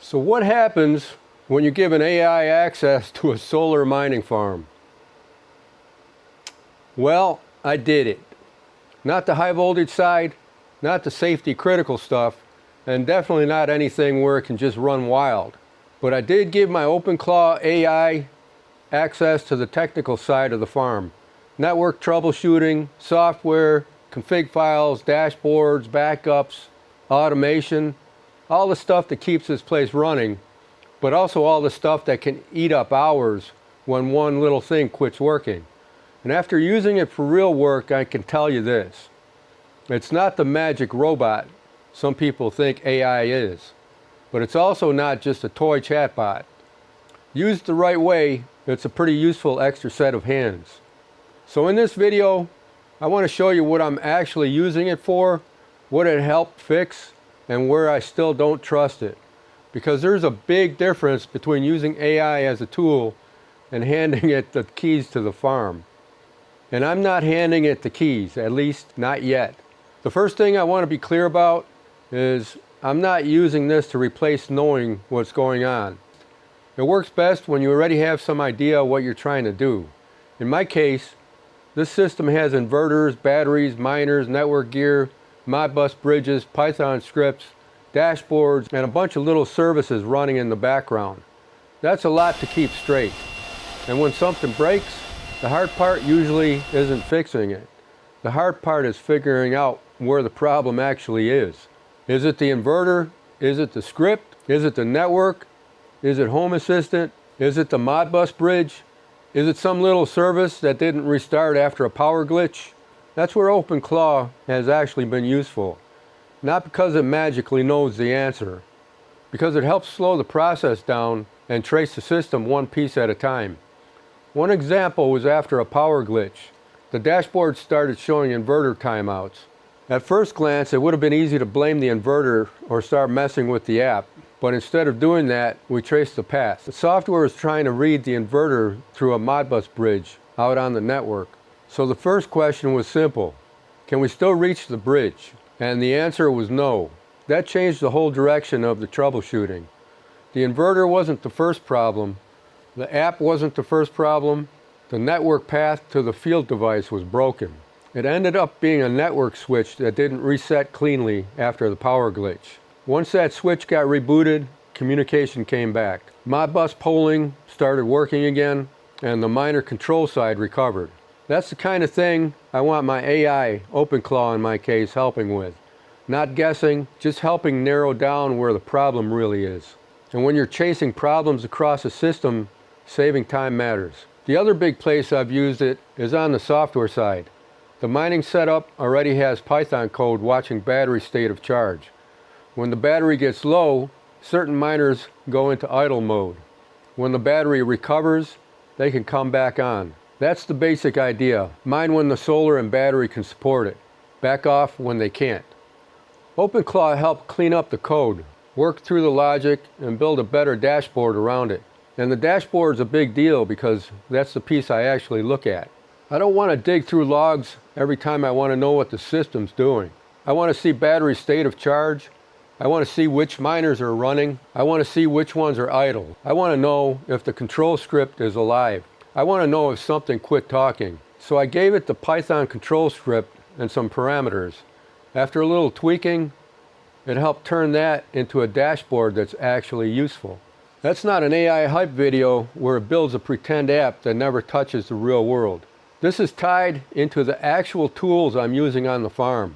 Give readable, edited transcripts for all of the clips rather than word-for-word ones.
So what happens when you give an AI access to a solar mining farm? Well, I did it. Not the high voltage side, not the safety critical stuff, and definitely not anything where it can just run wild. But I did give my OpenClaw AI access to the technical side of the farm. Network troubleshooting, software, config files, dashboards, backups, automation, all the stuff that keeps this place running, but also all the stuff that can eat up hours when one little thing quits working. And after using it for real work, I can tell you this. It's not the magic robot some people think AI is, but it's also not just a toy chatbot. Used the right way, it's a pretty useful extra set of hands. So in this video, I want to show you what I'm actually using it for, what it helped fix, and where I still don't trust it. Because there's a big difference between using AI as a tool and handing it the keys to the farm. And I'm not handing it the keys, at least not yet. The first thing I want to be clear about is I'm not using this to replace knowing what's going on. It works best when you already have some idea of what you're trying to do. In my case, this system has inverters, batteries, miners, network gear, Modbus bridges, Python scripts, dashboards, and a bunch of little services running in the background. That's a lot to keep straight. And when something breaks, the hard part usually isn't fixing it. The hard part is figuring out where the problem actually is. Is it the inverter? Is it the script? Is it the network? Is it Home Assistant? Is it the Modbus bridge? Is it some little service that didn't restart after a power glitch? That's where OpenClaw has actually been useful. Not because it magically knows the answer, because it helps slow the process down and trace the system one piece at a time. One example was after a power glitch. The dashboard started showing inverter timeouts. At first glance, it would have been easy to blame the inverter or start messing with the app, but instead of doing that, we traced the path. The software is trying to read the inverter through a Modbus bridge out on the network. So the first question was simple. Can we still reach the bridge? And the answer was no. That changed the whole direction of the troubleshooting. The inverter wasn't the first problem. The app wasn't the first problem. The network path to the field device was broken. It ended up being a network switch that didn't reset cleanly after the power glitch. Once that switch got rebooted, communication came back. Modbus polling started working again, and the miner control side recovered. That's the kind of thing I want my AI, OpenClaw in my case, helping with. Not guessing, just helping narrow down where the problem really is. And when you're chasing problems across a system, saving time matters. The other big place I've used it is on the software side. The mining setup already has Python code watching battery state of charge. When the battery gets low, certain miners go into idle mode. When the battery recovers, they can come back on. That's the basic idea. Mine when the solar and battery can support it. Back off when they can't. OpenClaw helped clean up the code, work through the logic, and build a better dashboard around it. And the dashboard's a big deal because that's the piece I actually look at. I don't want to dig through logs every time I want to know what the system's doing. I want to see battery state of charge. I want to see which miners are running. I want to see which ones are idle. I want to know if the control script is alive. I want to know if something quit talking. So I gave it the Python control script and some parameters. After a little tweaking, it helped turn that into a dashboard that's actually useful. That's not an AI hype video where it builds a pretend app that never touches the real world. This is tied into the actual tools I'm using on the farm.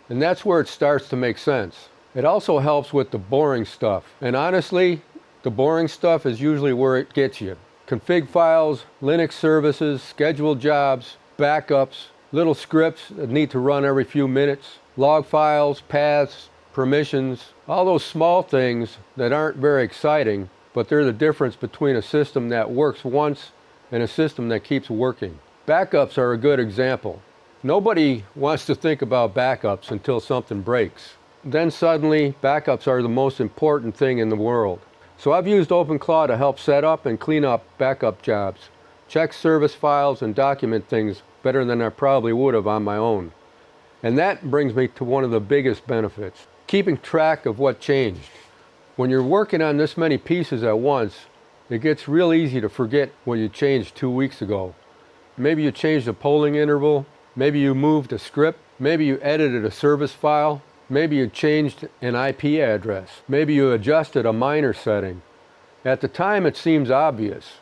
And that's where it starts to make sense. It also helps with the boring stuff. And honestly, the boring stuff is usually where it gets you. Config files, Linux services, scheduled jobs, backups, little scripts that need to run every few minutes, log files, paths, permissions, all those small things that aren't very exciting, but they're the difference between a system that works once and a system that keeps working. Backups are a good example. Nobody wants to think about backups until something breaks. Then suddenly, backups are the most important thing in the world. So I've used OpenClaw to help set up and clean up backup jobs, check service files, and document things better than I probably would have on my own. And that brings me to one of the biggest benefits, keeping track of what changed. When you're working on this many pieces at once, it gets real easy to forget what you changed 2 weeks ago. Maybe you changed a polling interval, maybe you moved a script, maybe you edited a service file, maybe you changed an IP address, maybe you adjusted a minor setting. At the time it seems obvious.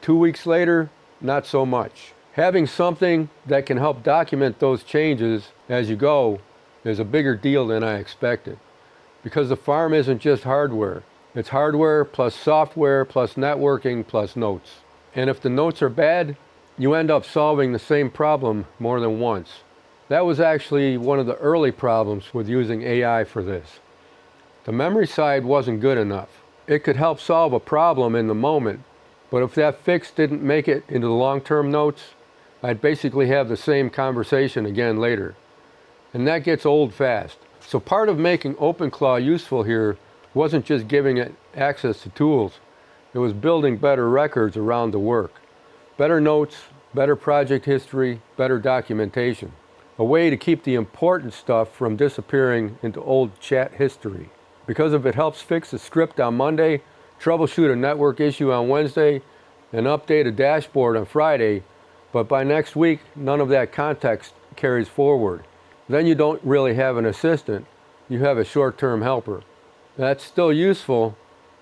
2 weeks later, not so much. Having something that can help document those changes as you go is a bigger deal than I expected. Because the farm isn't just hardware. It's hardware plus software plus networking plus notes. And if the notes are bad, you end up solving the same problem more than once. That was actually one of the early problems with using AI for this. The memory side wasn't good enough. It could help solve a problem in the moment, but if that fix didn't make it into the long-term notes, I'd basically have the same conversation again later. And that gets old fast. So part of making OpenClaw useful here wasn't just giving it access to tools, it was building better records around the work. Better notes, better project history, better documentation. A way to keep the important stuff from disappearing into old chat history. Because if it helps fix a script on Monday, troubleshoot a network issue on Wednesday, and update a dashboard on Friday, but by next week, none of that context carries forward. Then you don't really have an assistant, you have a short-term helper. That's still useful,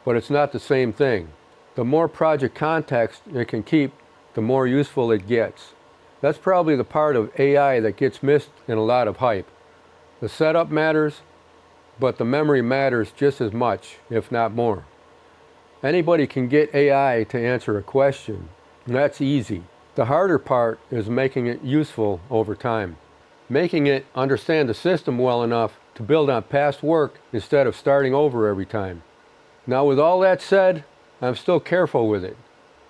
but it's not the same thing. The more project context it can keep, the more useful it gets. That's probably the part of AI that gets missed in a lot of hype. The setup matters, but the memory matters just as much, if not more. Anybody can get AI to answer a question, and that's easy. The harder part is making it useful over time. Making it understand the system well enough to build on past work instead of starting over every time. Now with all that said, I'm still careful with it.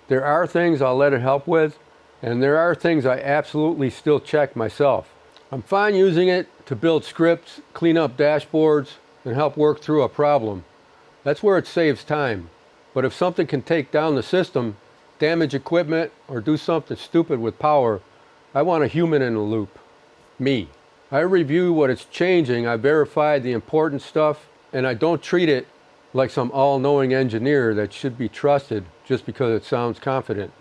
There are things I'll let it help with, and there are things I absolutely still check myself. I'm fine using it to build scripts, clean up dashboards, and help work through a problem. That's where it saves time. But if something can take down the system, damage equipment, or do something stupid with power, I want a human in the loop. Me. I review what it's changing, I verify the important stuff, and I don't treat it like some all-knowing engineer that should be trusted just because it sounds confident.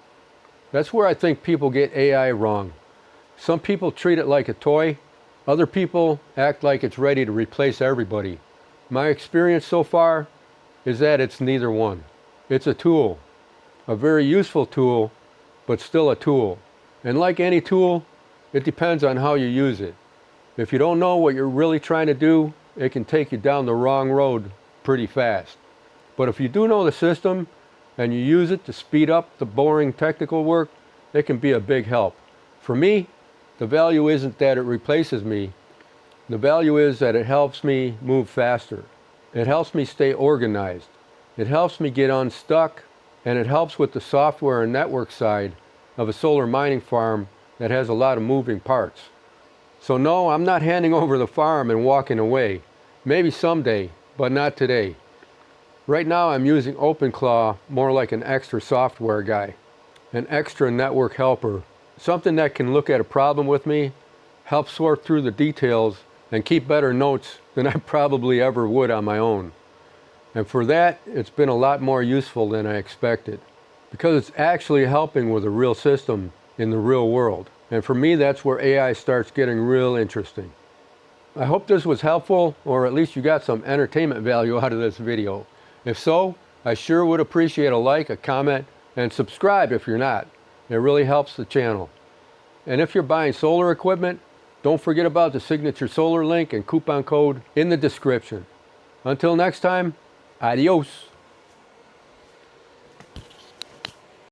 That's where I think people get AI wrong. Some people treat it like a toy, other people act like it's ready to replace everybody. My experience so far is that it's neither one. It's a tool, a very useful tool, but still a tool. And like any tool, it depends on how you use it. If you don't know what you're really trying to do, it can take you down the wrong road pretty fast. But if you do know the system and you use it to speed up the boring technical work, it can be a big help. For me, the value isn't that it replaces me. The value is that it helps me move faster. It helps me stay organized. It helps me get unstuck, and it helps with the software and network side of a solar mining farm that has a lot of moving parts. So no, I'm not handing over the farm and walking away. Maybe someday, but not today. Right now I'm using OpenClaw more like an extra software guy, an extra network helper, something that can look at a problem with me, help sort through the details, and keep better notes than I probably ever would on my own. And for that, it's been a lot more useful than I expected, because it's actually helping with a real system in the real world. And for me, that's where AI starts getting real interesting. I hope this was helpful, or at least you got some entertainment value out of this video. If so, I sure would appreciate a like, a comment, and subscribe if you're not. It really helps the channel. And if you're buying solar equipment, don't forget about the Signature Solar link and coupon code in the description. Until next time, adios.